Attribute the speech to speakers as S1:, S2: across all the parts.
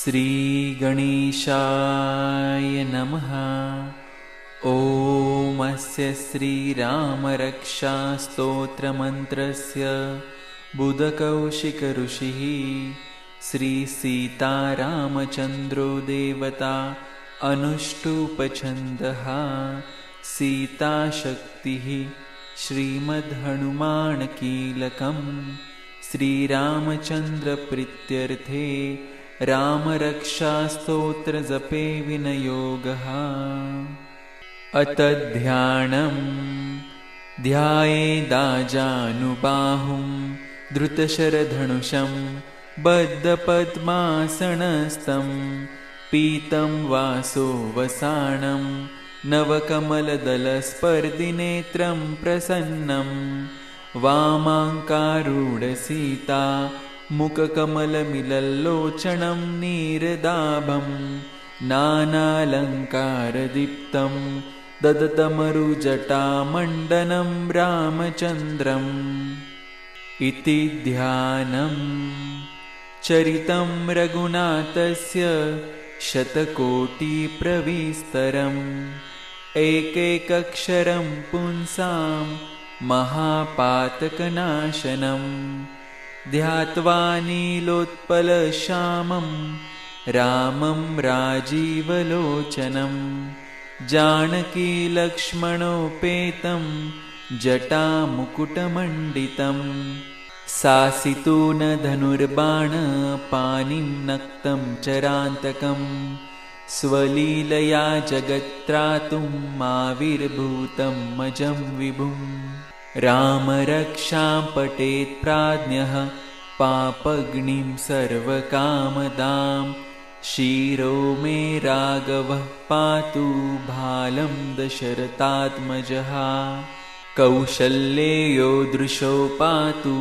S1: श्रीगणेशाय नमः। ॐ अस्य श्रीरामरक्षास्तोत्रमन्त्रस्य बुधकौशिकऋषिः श्रीसीतारामचन्द्रो देवता अनुष्टुपछन्दः सीताशक्तिः श्रीमद्हनुमानकीलकम् श्रीरामचन्द्रप्रीत्यर्थे रामरक्षास्तोत्रजपे विनियोगः। अतध्यानं ध्यायेदाजानुबाहुं धृतशरधनुषं बद्धपद्मासनस्थं पीतं वासोवसानं नवकमलदलस्पर्धिनेत्रं प्रसन्नं वामाङ्कारूढसीता मुखकमलमिलल्लोचनं नीरदाभं नानालङ्कारदीप्तं ददतमरुजटामण्डनं रामचन्द्रम् इति ध्यानं चरितं रघुनाथस्य शतकोटिप्रविस्तरम् एकैकक्षरं पुंसां महापातकनाशनं ध्यात्वा नीलोत्पलश्यामं रामं राजीवलोचनं जानकीलक्ष्मणोपेतं जटामुकुटमण्डितं सासितूनधनुर्बाणपाणिं नक्तं चरान्तकं स्वलीलया जगत्त्रातुं आविर्भूतं मजं विभुं रामरक्षां पठेत् प्राज्ञः पापग्निं सर्वकामदां शिरो मे राघवः पातु भालं दशरथात्मजः कौशल्येयो दृशो पातु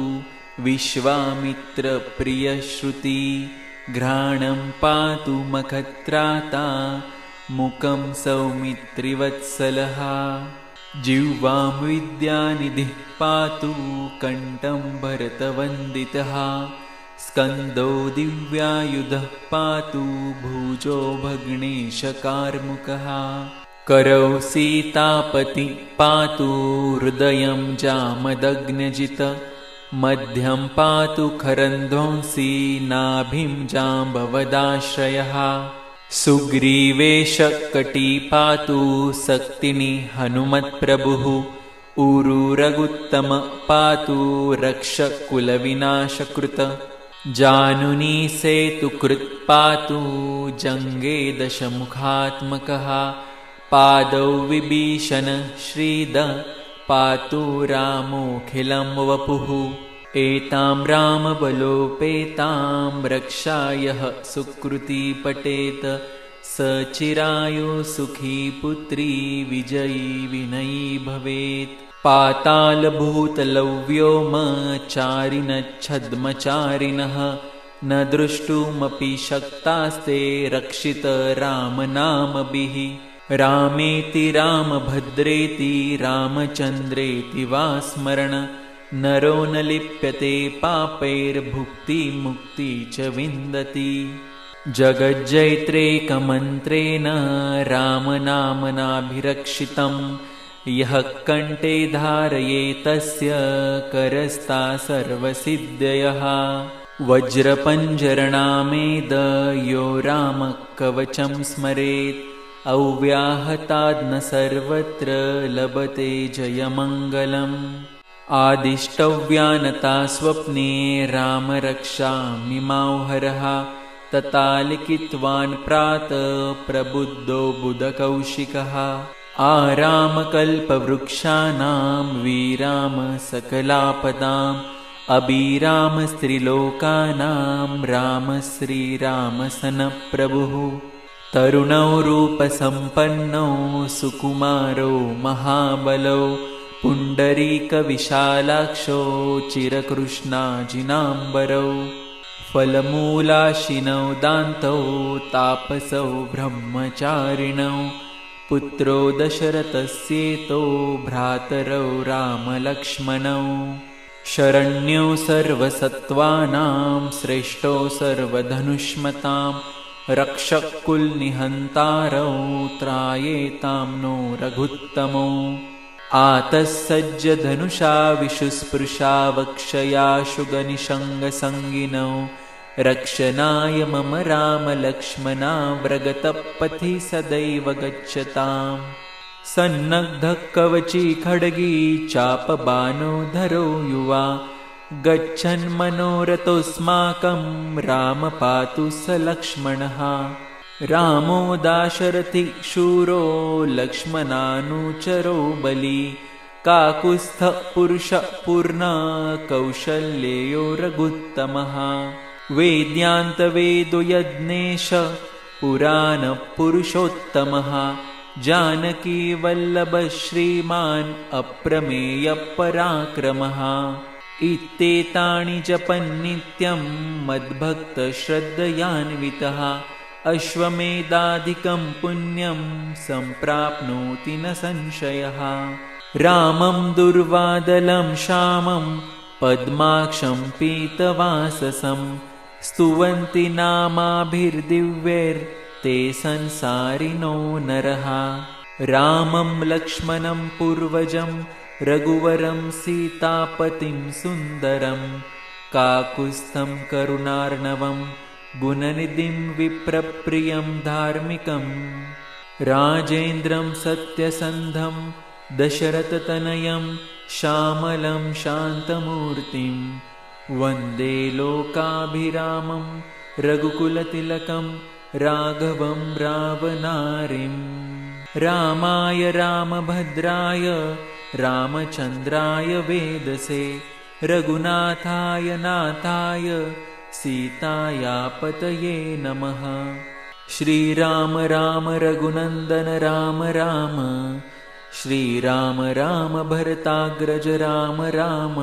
S1: विश्वामित्रप्रियश्रुति घ्राणं पातु मखत्राता मुखं सौमित्रिवत्सलः जिह्वां विद्यानिधिः पातु कण्ठं भरतवन्दितः स्कन्दो दिव्यायुधः पातु भुजो भग्नेशकार्मुकः करौ सीतापति पातु हृदयं जामदग्नजित मध्यं पातु खरन्ध्वंसी नाभिं जाम्बवदाश्रयः सुग्रीवेशकटी पातु शक्तिनि हनुमत्प्रभुः ऊरुरगुत्तम पातु रक्षकुलविनाशकृत जानुनी सेतुकृत् पातु जङ्गे दशमुखात्मकः पादौ विभीषण श्रीद पातु रामोऽखिलं वपुः एतां रामबलोपेतां रक्षायः सुकृती पठेत् स चिरायु सुखी पुत्री विजयी विनयी भवेत् पातालभूतलौ व्योमचारिणच्छद्मचारिणः न द्रष्टुमपि शक्तास्ते रक्षित रामनामभिः रामेति रामभद्रेति रामचन्द्रेति वा स्मरण नरो न लिप्यते पापैर्भुक्तिमुक्ति च विन्दति जगज्जैत्रेकमन्त्रेण रामनामनाभिरक्षितं यः कण्ठे धारयेत् तस्य करस्था सर्वसिद्धयः वज्रपञ्जरनामेद यो रामकवचं स्मरेत् अव्याहताद् न सर्वत्र लभते जयमङ्गलम् आदिष्टव्यानता स्वप्ने रामरक्षामिमांहरः तथा लिखितवान् प्रातः प्रबुद्धो बुधकौशिकः आरामकल्पवृक्षाणां वीराम सकलापदाम् अभिराम स्त्रिलोकानां राम श्रीरामसनप्रभुः तरुणौ रूपसम्पन्नौ सुकुमारो महाबलौ पुण्डरीकविशालाक्षो चिरकृष्णाजिनाम्बरौ फलमूलाशिनौ दान्तौ तापसौ ब्रह्मचारिणौ पुत्रो दशरथस्येतो भ्रातरौ रामलक्ष्मणौ शरण्यो सर्वसत्त्वानां श्रेष्ठो सर्वधनुष्मतां रक्षकुलनिहन्तारौ त्रायेतां नो रघुत्तमो आतस्सज्ज धनुषा विशुस्पृशा वक्षयाशु गनिशङ्गसङ्गिनौ रक्षणाय मम रामलक्ष्मणा व्रगतपथि सदैव गच्छताम् सन्नग्धः कवची खड्गी चापबाणो धरो युवा गच्छन् मनोरथोऽस्माकं राम पातु स लक्ष्मणः रामो दाशरथि शूरो लक्ष्मणानुचरो बली काकुत्स्थः पुरुषः पूर्णः कौशल्ययो रघुत्तमः वेद्यान्तवेदो यज्ञेश पुराणपुरुषोत्तमः जानकी वल्लभ श्रीमान् अप्रमेयपराक्रमः इत्येतानि जपन्नित्यं मद्भक्तश्रद्धयान्वितः अश्वमेधाधिकं पुण्यं सम्प्राप्नोति न संशयः रामं दुर्वादलं श्यामं पद्माक्षं पीतवाससं स्तुवन्ति नामाभिर्दिव्यैर्ते संसारिणो नरः रामं लक्ष्मणं पूर्वजं रघुवरं सीतापतिं सुन्दरं काकुत्स्थं करुणार्णवं गुणनिधिं विप्रप्रियं धार्मिकं राजेन्द्रं सत्यसन्धं दशरथतनयं श्यामलं शान्तमूर्तिं वन्दे लोकाभिरामं रघुकुलतिलकं राघवं रावणारिम् रामाय रामभद्राय रामचन्द्राय वेदसे रघुनाथाय नाथाय सीतायापतये नमः श्रीराम राम रघुनन्दन राम राम श्रीराम राम भरताग्रज राम राम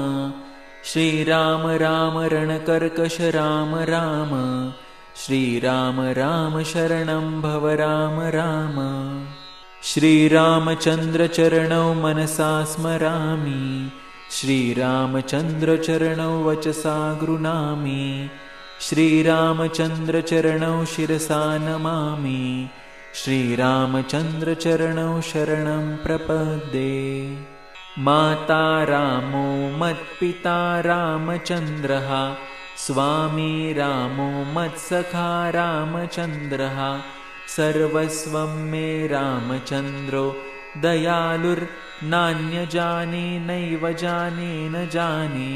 S1: श्रीराम राम रणकर्कश राम राम श्रीराम राम शरणं भव राम राम श्रीरामचन्द्रचरणौ मनसा स्मरामि श्रीरामचन्द्रचरणौ वचसा गृह्णामि श्रीरामचन्द्रचरणौ शिरसा नमामि श्रीरामचन्द्रचरणौ शरणं प्रपद्ये माता रामो मत्पिता रामचन्द्रः स्वामी रामो मत्सखा रामचन्द्रः सर्वस्वं मे रामचन्द्रो दयालुर्नान्यजाने नैव जाने न जाने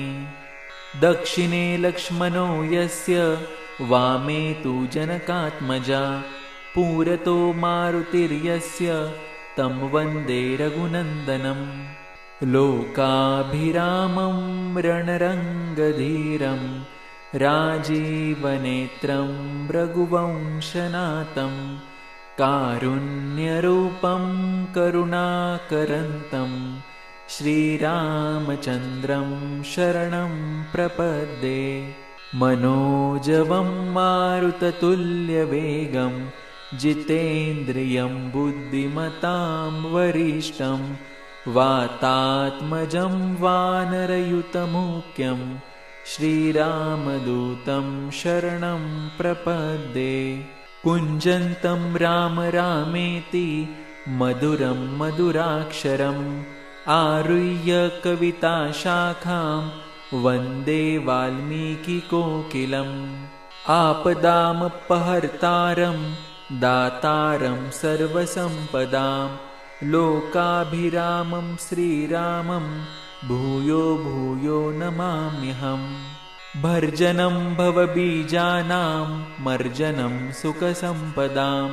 S1: दक्षिणे लक्ष्मणो यस्य वामे तु जनकात्मजा पुरतो मारुतिर्यस्य तं वन्दे रघुनन्दनं लोकाभिरामं रणरङ्गधीरं राजीवनेत्रं रघुवंशनाथं कारुण्यरूपं करुणाकरन्तं श्रीरामचन्द्रं शरणं प्रपद्ये मनोजवं मारुततुल्यवेगं जितेन्द्रियं बुद्धिमतां वरिष्ठं वातात्मजं वानरयुतमुख्यं श्रीरामदूतं शरणं प्रपद्ये कुञ्जन्तं राम रामेति मधुरं मधुराक्षरम् आरुह्य कविताशाखां वन्दे वाल्मीकिकोकिलम् आपदामपहर्तारं दातारं सर्वसम्पदां लोकाभिरामं श्रीरामं भूयो भूयो नमाम्यहम् भर्जनं भवबीजानां मर्जनं सुखसम्पदां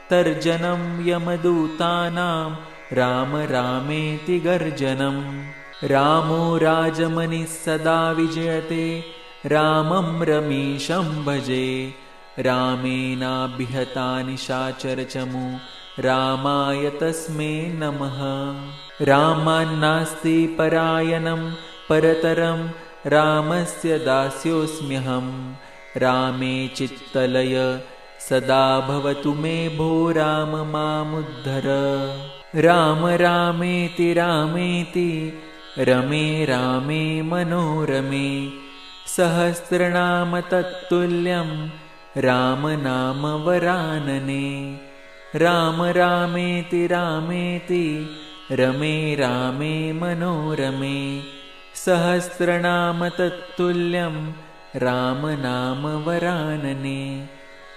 S1: तर्जनं यमदूतानां राम रामेति गर्जनं रामो राजमनिः सदा विजयते रामं रमेशं भजे रामेणाभिहता निशाचरचमु रामाय तस्मै नमः रामान्नास्ति परायणं परतरं रामस्य दास्योऽस्म्यहं रामे चित्तलय सदा भवतु मे भो राम मामुद्धर राम रामेति रामेति रमे रामे मनोरमे सहस्रनाम तत्तुल्यं राम नाम वरानने। राम रामेति रामेति रमे रामे मनोरमे। सहस्रनाम तत्तुल्यं राम नाम वरानने।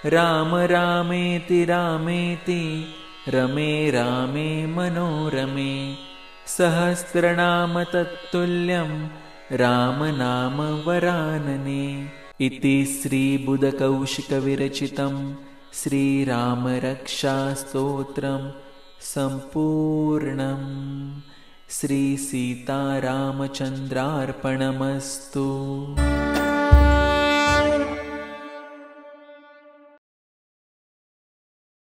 S1: राम रामेति रामेति रमे रामे मनोरमे। सहस्रनाम तत्तुल्यं राम नाम वरानने। इति श्रीबुधकौशिकविरचितं श्रीरामरक्षास्तोत्रं सम्पूर्णम्। श्रीसीतारामचन्द्रार्पणमस्तु।